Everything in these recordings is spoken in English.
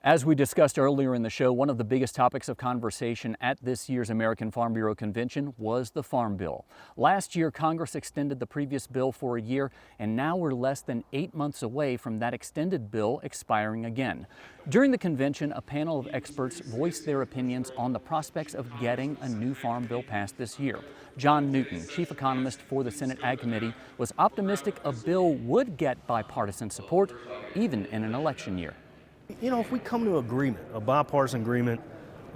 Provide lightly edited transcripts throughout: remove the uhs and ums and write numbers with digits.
As we discussed earlier in the show, one of the biggest topics of conversation at this year's American Farm Bureau Convention was the Farm Bill. Last year, Congress extended the previous bill for a year, and now we're less than 8 months away from that extended bill expiring again. During the convention, a panel of experts voiced their opinions on the prospects of getting a new Farm Bill passed this year. John Newton, chief economist for the Senate Ag Committee, was optimistic a bill would get bipartisan support, even in an election year. You know, if we come to agreement, a bipartisan agreement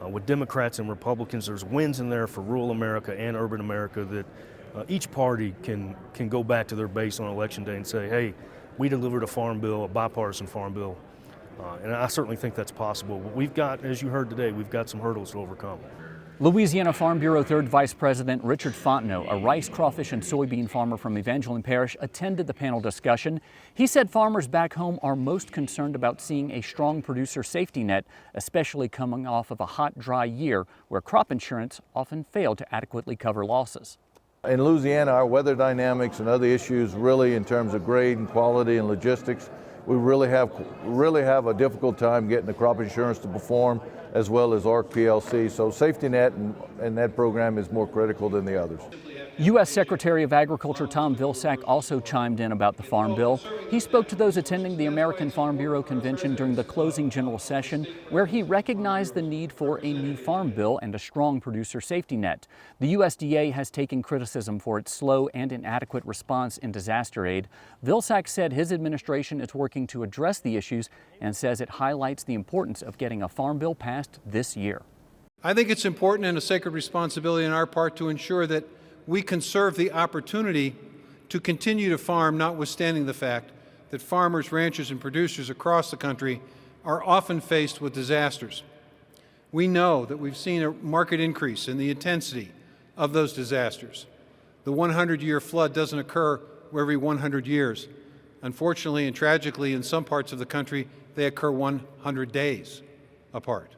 with Democrats and Republicans, there's wins in there for rural America and urban America that each party can go back to their base on election day and say, hey, we delivered a farm bill, a bipartisan farm bill. And I certainly think that's possible. But we've got, as you heard today, we've got some hurdles to overcome. Louisiana Farm Bureau 3rd Vice President Richard Fontenot, a rice, crawfish, and soybean farmer from Evangeline Parish, attended the panel discussion. He said farmers back home are most concerned about seeing a strong producer safety net, especially coming off of a hot, dry year where crop insurance often failed to adequately cover losses. In Louisiana, our weather dynamics and other issues really in terms of grade and quality and logistics, we really have a difficult time getting the crop insurance to perform, as well as ARC PLC. So safety net and that program is more critical than the others. U.S. Secretary of Agriculture Tom Vilsack also chimed in about the Farm Bill. He spoke to those attending the American Farm Bureau Convention during the closing general session, where he recognized the need for a new Farm Bill and a strong producer safety net. The USDA has taken criticism for its slow and inadequate response in disaster aid. Vilsack said his administration is working to address the issues and says it highlights the importance of getting a Farm Bill passed this year. I think it's important and a sacred responsibility on our part to ensure that we conserve the opportunity to continue to farm, notwithstanding the fact that farmers, ranchers, and producers across the country are often faced with disasters. We know that we've seen a marked increase in the intensity of those disasters. The 100-year flood doesn't occur every 100 years. Unfortunately and tragically, in some parts of the country, they occur 100 days apart.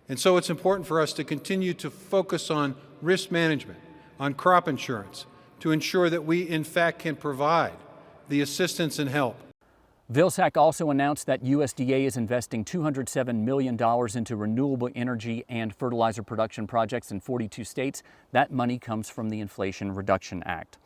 And so it's important for us to continue to focus on risk management, on crop insurance, to ensure that we, in fact, can provide the assistance and help. Vilsack also announced that USDA is investing $207 million into renewable energy and fertilizer production projects in 42 states. That money comes from the Inflation Reduction Act.